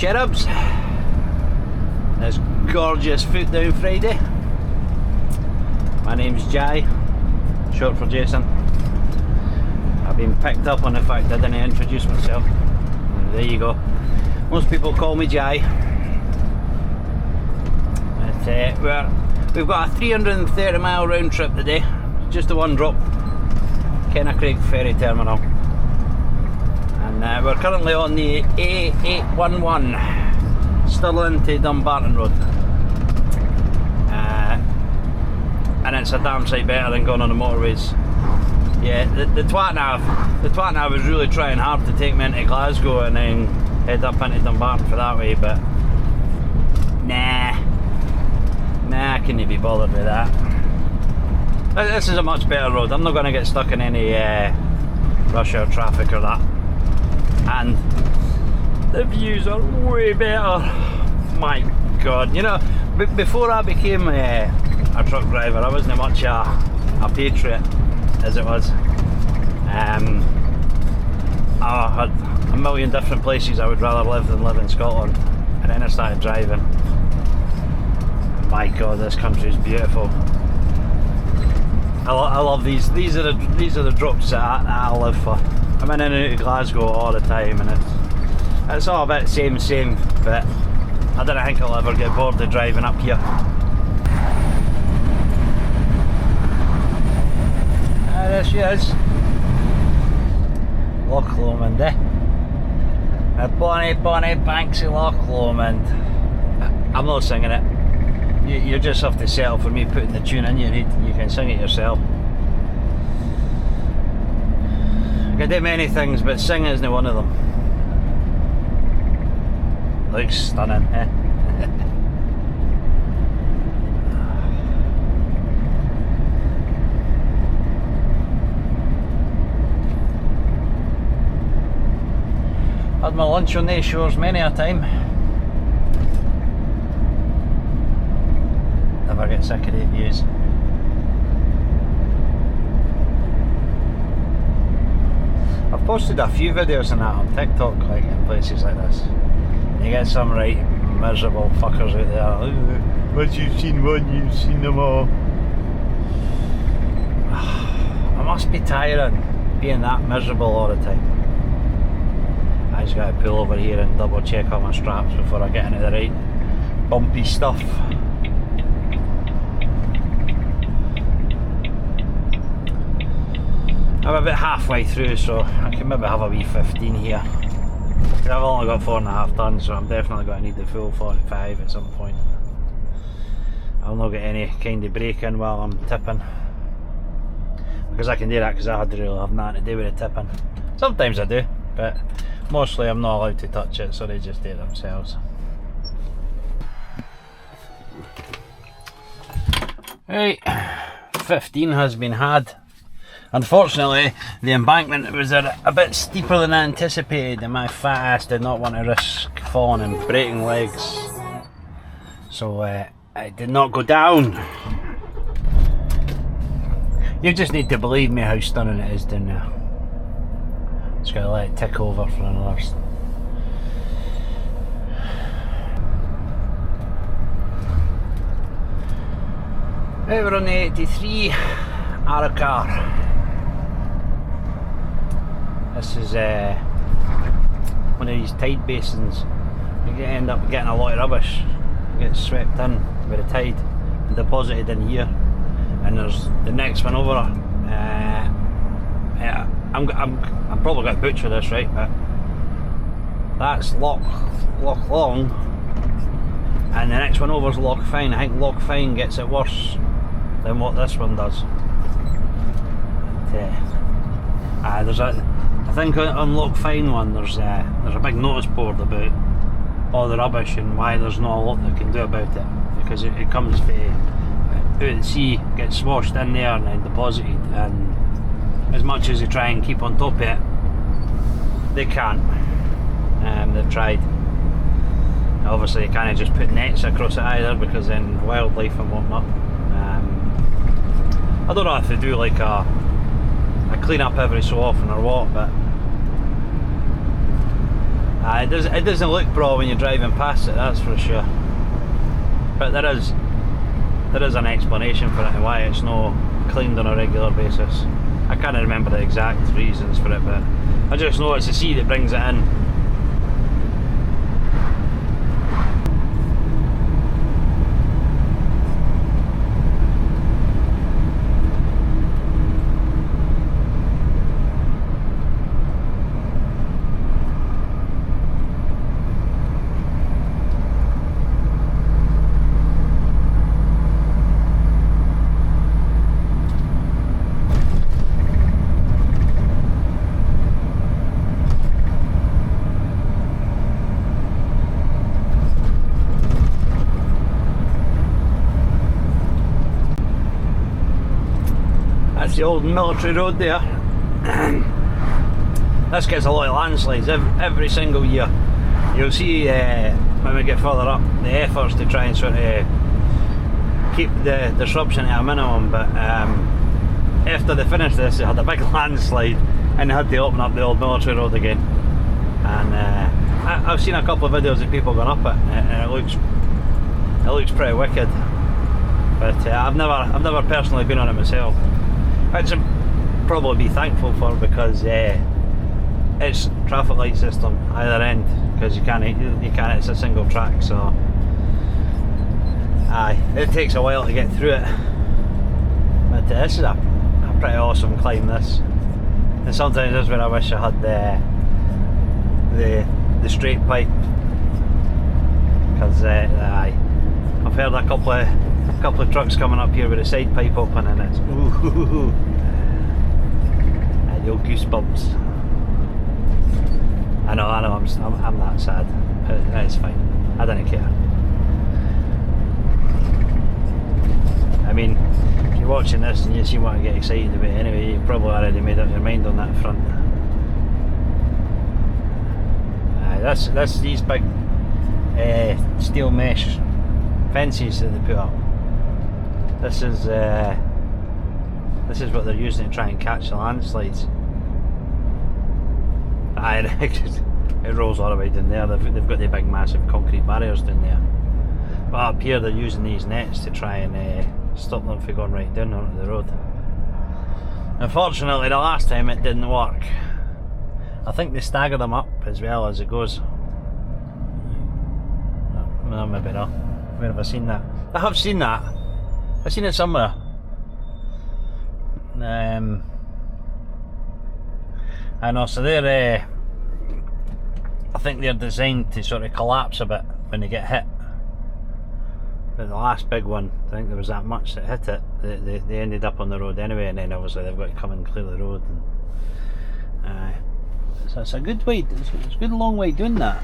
cherubs. This gorgeous foot down Friday. My name's Jai, short for Jason. I've been picked up on the fact I didn't introduce myself. There you go. Most people call me Jai. But, we've got a 330 mile round trip today. Just the one drop. Kennacraig ferry terminal. And we're currently on the A811, Stirling to Dumbarton Road. And it's a damn sight better than going on the motorways. Yeah, the twat nav was really trying hard to take me into Glasgow and then head up into Dumbarton for that way, but nah, I couldn't be bothered with that. This is a much better road. I'm not going to get stuck in any rush hour traffic or that. And the views are way better. My God, you know, before I became a truck driver, I wasn't much a patriot as it was. I had a million different places I would rather live than live in Scotland, and then I started driving. My God, this country is beautiful. I love these. These are the drops that I live for. I'm in and out of Glasgow all the time, and it's all a bit same, but I don't think I'll ever get bored of driving up here. There she is. Loch Lomond, eh? A bonny banks of Loch Lomond. I'm not singing it. You just have to settle for me putting the tune in your head and you can sing it yourself. I can do many things, but singing isn't one of them. Looks stunning, eh? Had my lunch on these shores many a time. Never get sick of the views. I've posted a few videos on that on TikTok, like in places like this. You get some right miserable fuckers out there. Once you've seen one, you've seen them all. I must be tiring being that miserable all the time. I just gotta pull over here and double check all my straps before I get into the right bumpy stuff. I'm about halfway through, so I can maybe have a wee 15 here. I've only got 4.5 tons, so I'm definitely going to need the full 45 at some point. I'll not get any kind of break in while I'm tipping, because I can do that because I really have nothing to do with the tipping. Sometimes I do, but mostly I'm not allowed to touch it, so they just do it themselves. Right, 15 has been had. Unfortunately, the embankment was a bit steeper than I anticipated, and my fat ass did not want to risk falling and breaking legs, so I did not go down. You just need to believe me how stunning it is down there. Just gotta let it tick over for another. Right, we're on the 83 Aracar. This is one of these tide basins. You end up getting a lot of rubbish. It gets swept in by the tide and deposited in here. And there's the next one over. I'm probably going to butcher this, right? But that's Loch Long, and the next one over is Loch Fyne. I think Loch Fyne gets it worse than what this one does. I think on Loch Fyne one there's a big notice board about all the rubbish and why there's not a lot they can do about it, because it comes out at sea, gets washed in there and then deposited, and as much as they try and keep on top of it, they can't. They've tried. Obviously you can't just put nets across it either, because then wildlife and whatnot. I don't know if they do like a clean up every so often or what, but It doesn't look pro when you're driving past it, that's for sure. But there is an explanation for it and why it's not cleaned on a regular basis. I can't remember the exact reasons for it, but I just know it's the sea that brings it in. The old military road there. This gets a lot of landslides every single year. You'll see when we get further up the efforts to try and sort of keep the disruption at a minimum, but after they finished this they had a big landslide and they had to open up the old military road again. And I've seen a couple of videos of people going up it and it looks pretty wicked, but I've never personally been on it myself. Which I'd probably be thankful for, because it's traffic light system either end, because you can't, it's a single track, so it takes a while to get through it. But this is a pretty awesome climb, this. And sometimes this is where I wish I had the straight pipe, because I've heard a couple of trucks coming up here with a side pipe open, and it's ooh, the old goosebumps. I know, I'm that sad, but it's fine. I don't care. I mean, if you're watching this and you seem want to get excited about it anyway, you've probably already made up your mind on that front. These big steel mesh fences that they put up. This is what they're using to try and catch the landslides. It rolls all the way down there. They've got the big massive concrete barriers down there. But up here they're using these nets to try and stop them from going right down onto the road. Unfortunately, the last time it didn't work. I think they stagger them up as well as it goes. Well, maybe not. Where have I seen that? I have seen that. I've seen it somewhere. I know, so they're I think they're designed to sort of collapse a bit when they get hit. But the last big one, I think there was that much that hit it, they ended up on the road anyway, and then obviously they've got to come and clear the road. And, so it's a good way, it's a good long way doing that.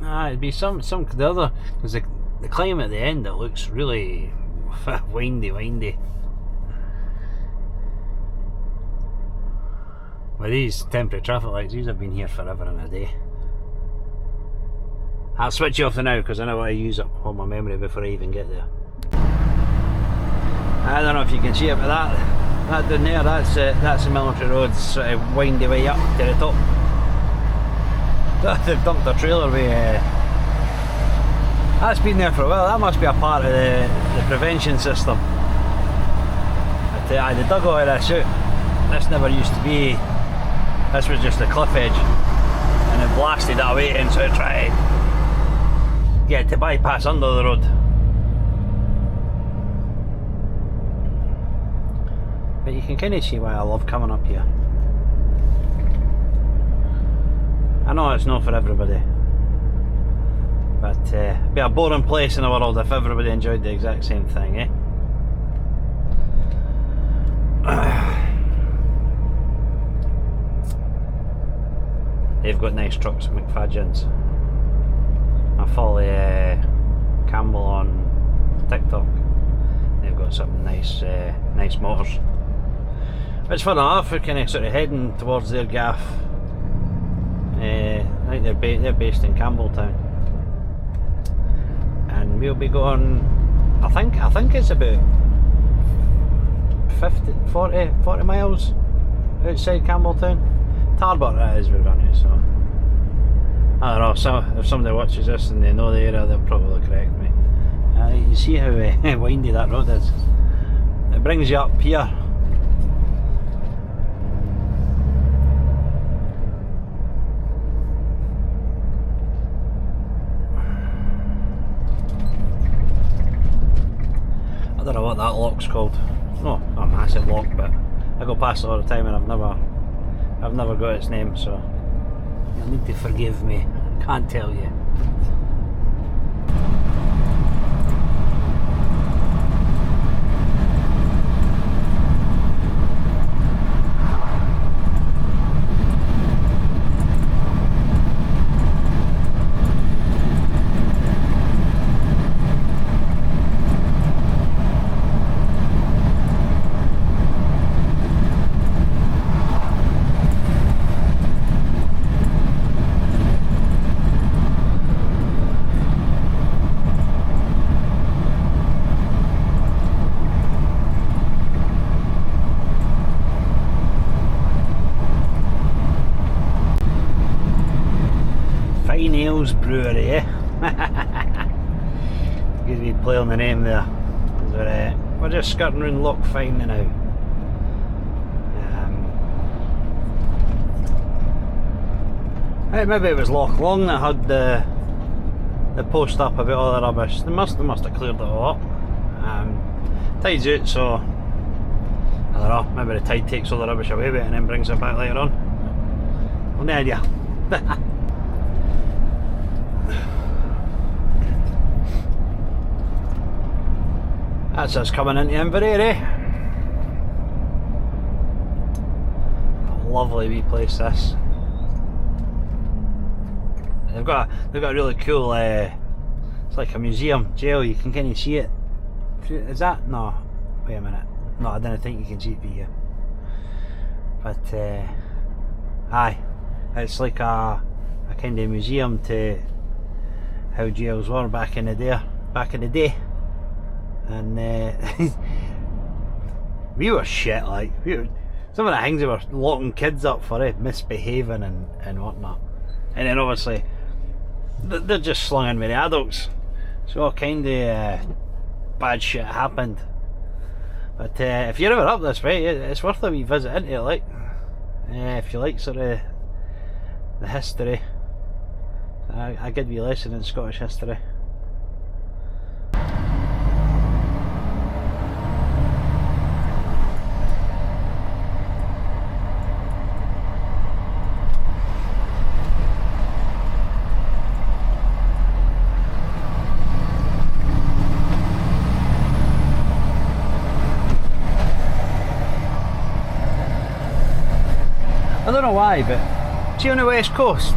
It'd be some the other, because the climb at the end, it looks really windy. Well, these temporary traffic lights, these have been here forever and a day. I'll switch you off for now because I know what I use up all my memory before I even get there. I don't know if you can see it, but that down there, that's the military road, sort of windy way up to the top. They've dumped a trailer with that's been there for a while. That must be a part of the prevention system. They dug all of this out. This never used to be. This was just a cliff edge, and it blasted that way in, so it tried to get to bypass under the road. But you can kind of see why I love coming up here. I know it's not for everybody, but it'd be a boring place in the world if everybody enjoyed the exact same thing, eh? They've got nice trucks at McFadgen's. I follow Campbell on TikTok. They've got some nice motors. It's fun enough. We're kind of sort of heading towards their gaff. I think they're based in Campbelltown, and we'll be going. I think it's about 40 miles outside Campbelltown Tarbert it is we're going to, so I don't know, so if somebody watches this and they know the area, they'll probably correct me. You see how windy that road is. It brings you up here. I don't know what that lock's called. No, not a massive lock, but I go past it all the time and I've never got its name, so you'll need to forgive me. I can't tell you. Brewery, eh? Gives me play on the name there. We're just skirting around Loch Fyne now. Maybe it was Loch Long that had the post up about all the rubbish. They must have cleared it all up. Tide's out, so I don't know. Maybe the tide takes all the rubbish away with it and then brings it back later on. I've no idea. That's us coming into Inveraray. A lovely wee place this. They've got a really cool it's like a museum jail, you can kind of see it. Is that? No, wait a minute. No, I don't think you can see it here. But aye, it's like a kind of museum to how jails were back in the day. And we were shit, like some of the things they were locking kids up for, misbehaving and whatnot. And then obviously they're just slung in with the adults, so all kind of bad shit happened. But if you're ever up this way, it's worth a wee visit into it, like if you like sort of the history. I give you a lesson in Scottish history. I don't know why, but see on the west coast,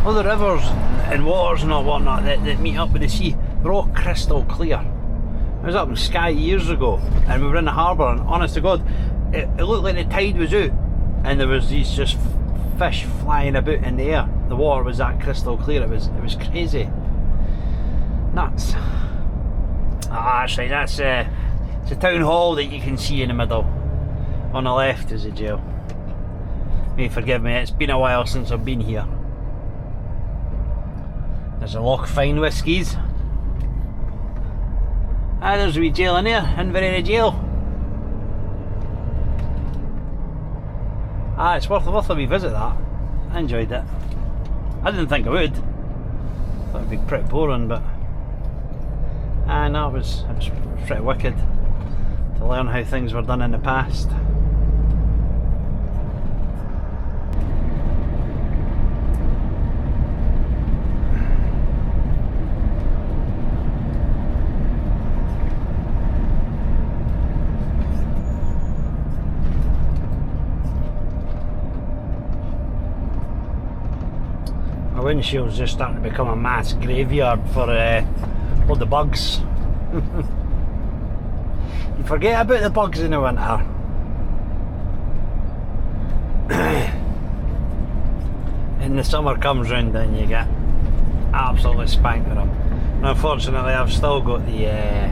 all the rivers and waters and whatnot that meet up with the sea, they're all crystal clear. I was up in Skye years ago and we were in the harbour, and honest to God, it looked like the tide was out and there was these just fish flying about in the air. The water was that crystal clear, it was crazy. Nuts. Actually that's it's a town hall that you can see in the middle. On the left is a jail. Forgive me, it's been a while since I've been here. There's a Loch Fyne whiskies. There's a wee jail in there, Inveraray jail. It's worth a wee visit, that. I enjoyed it. I didn't think I would. Thought it'd be pretty boring, but no, it was pretty wicked to learn how things were done in the past. My windshield's just starting to become a mass graveyard for all the bugs. You forget about the bugs in the winter. And the summer comes round and you get absolutely spanked with them. And unfortunately I've still got the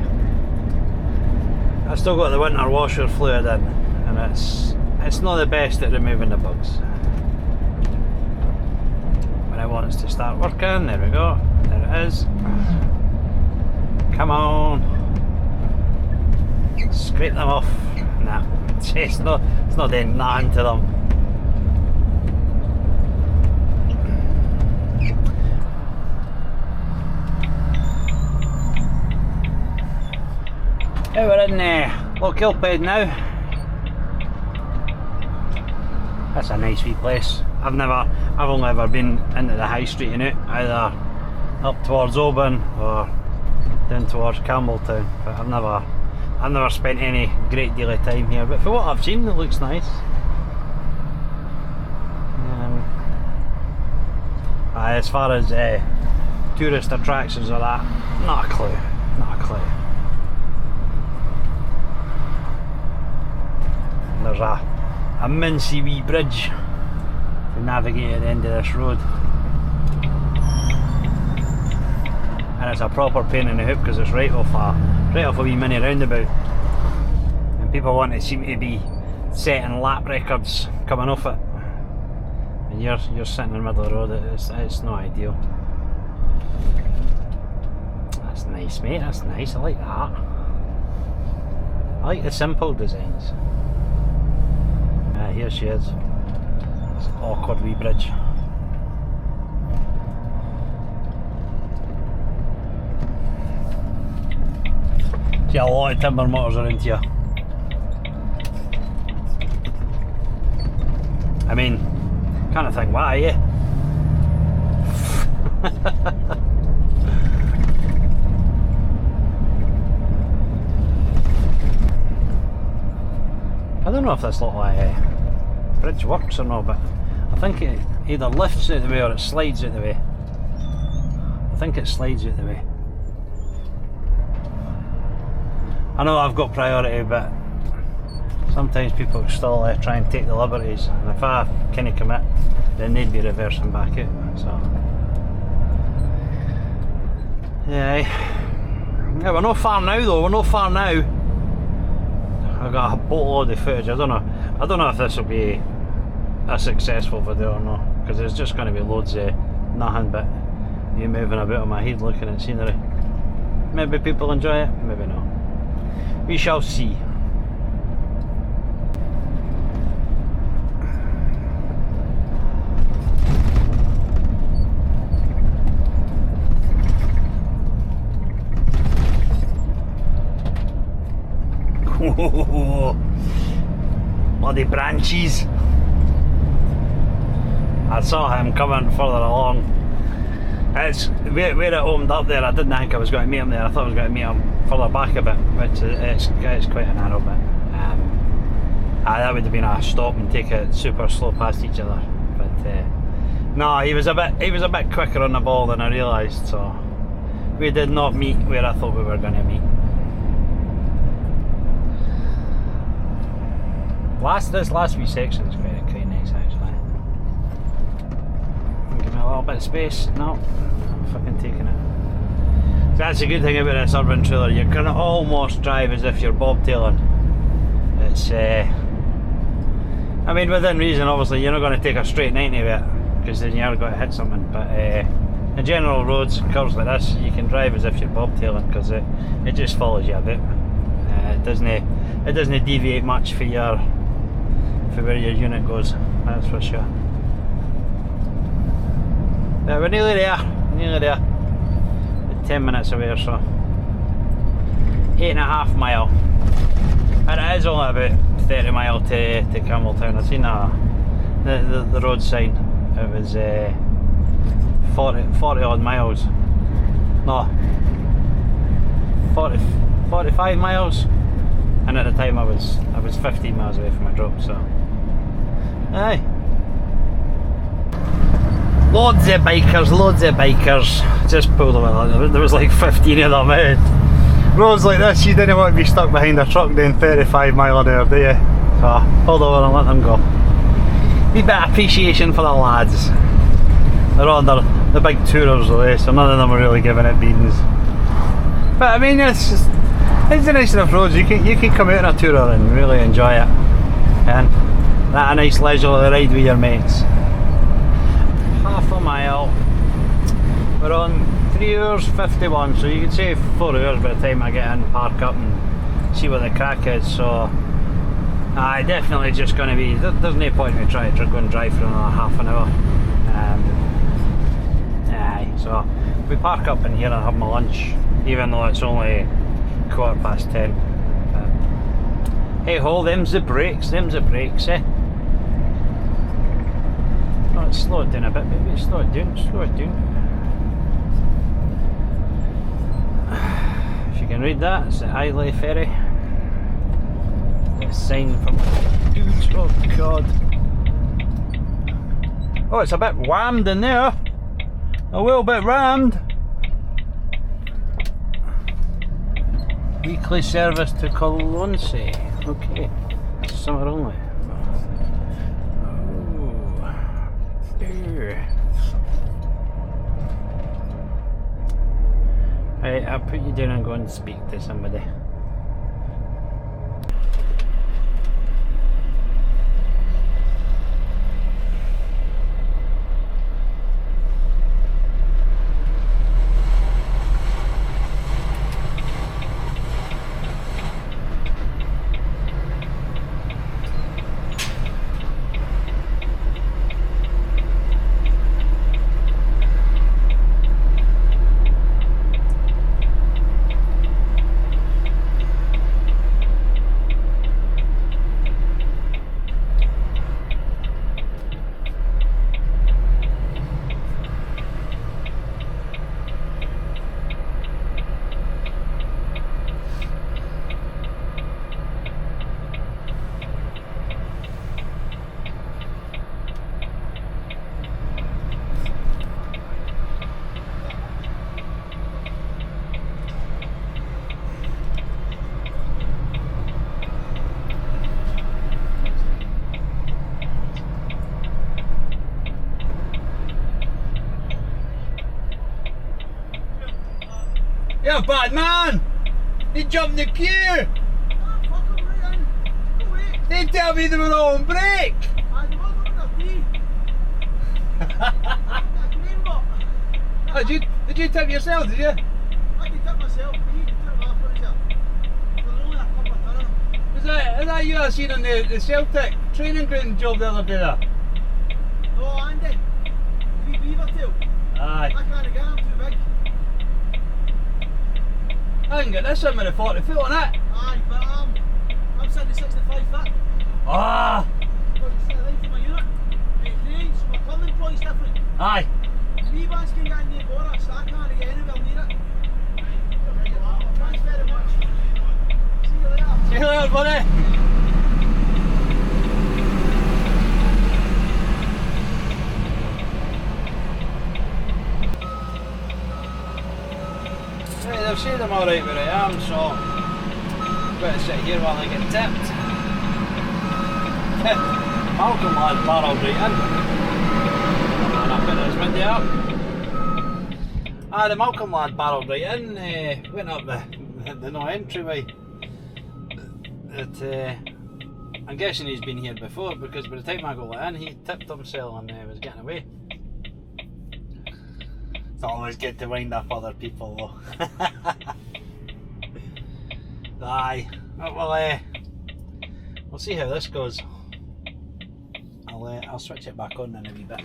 winter washer fluid in, and it's not the best at removing the bugs. wants to start working. There we go. There it is. Come on. Scrape them off. Nah, it's not doing nothing to them. Yeah, we're in Loch Kilphead now. That's a nice wee place. I've only ever been into the high street in it, either up towards Oban or down towards Campbelltown. But I've never spent any great deal of time here. But for what I've seen, it looks nice. As far as tourist attractions or that, not a clue. Not a clue. There's a mincy wee bridge to navigate at the end of this road, and it's a proper pain in the hoop because it's right off a wee mini roundabout, and people want to seem to be setting lap records coming off it, and you're sitting in the middle of the road. It's not ideal. That's nice, mate. That's nice. I like that. I like the simple designs. Here she is. It's an awkward wee bridge. See a lot of timber motors around here. I mean, kind of think why, eh? I don't know if this little bridge works or not, but I think it either lifts out the way or it slides out the way. I think it slides out the way. I know I've got priority, but sometimes people still try and take the liberties, and if I can't commit, then they'd be reversing back out. So yeah, we're not far now though. We're not far now. I've got a boatload of footage. I don't know if this will be a successful video or not, because there's just going to be loads of nothing but you moving about on my head looking at scenery. Maybe people enjoy it, maybe not. We shall see. Bloody branches. I saw him coming further along. It's where it opened up there. I didn't think I was going to meet him there. I thought I was going to meet him further back a bit, which it's quite a narrow bit. That would have been a stop and take it super slow past each other. But no, he was a bit quicker on the ball than I realised. So we did not meet where I thought we were going to meet. This last wee section is quite nice actually. Give me a little bit of space. No, I'm fucking taking it. So that's a good thing about this urban trailer. You can almost drive as if you're bobtailing. It's I mean, within reason. Obviously, you're not going to take a straight 90 with it, because then you're going to hit something. But in general roads, curves like this, you can drive as if you're bobtailing, because it just follows you a bit. It doesn't deviate much for where your unit goes, that's for sure. But we're nearly there, About 10 minutes away or so. 8.5 mile. And it is only about 30 mile to Campbelltown. I've seen the road sign. It was 40 odd miles. No, 45 miles. And at the time I was 15 miles away from my drop, so aye. Loads of bikers. Just pulled away. There was like 15 of them out. Roads like this, you didn't want to be stuck behind a truck doing 35 mile an hour, do you? So pulled over and let them go. Wee bit of appreciation for the lads. They're on the big tourers away, so none of them are really giving it beatings. But I mean, it's a nice enough roads. You can come out on a tourer and really enjoy it, and that a nice leisurely ride with your mates. Half a mile. We're on 3 hours 51, so you can say 4 hours by the time I get in, park up and see what the crack is. So aye, definitely just going to be, there's no point in me trying to go and drive for another half an hour. Aye, so we park up in here and have my lunch, even though it's only 10:15. Hey ho, them's the brakes, eh? Oh, let's slow it down a bit, baby, slow it down. If you can read that, it's the highlands ferry. A sign from dudes, oh god. Oh, it's a bit whammed in there. A little bit rammed. Weekly service to Colonsay. Okay, that's summer only. Right, I'll put you down and go and speak to somebody. You're a bad man! You jumped the queue! They tell me they were all on break! Did you tip yourself, did you? I did tip myself, but you did tip after yourself. There's only a couple of turns. Is that you I seen on the Celtic training ground job the other day there? No, Andy. Wee beaver tail. Aye. I can't get him, too big. I can get this in with a 40 foot on it. Aye, but I'm sitting at 65 foot. Ah! But it's the life of my unit. It rains, my turning point's different. Aye. Wee vans can get in the border, so I can't get anywhere near it. Thanks very much. See you later. See you later, buddy. Right, they've said I'm alright where I am, so I'm going to sit here while I get tipped. Malcolm lad barreled right in. And I put his window up. The Malcolm lad barreled right in, went up the no entryway. I'm guessing he's been here before, because by the time I got let in, he tipped himself and was getting away. It's always good to wind up other people though. Aye, well, we'll see how this goes. I'll switch it back on in a wee bit.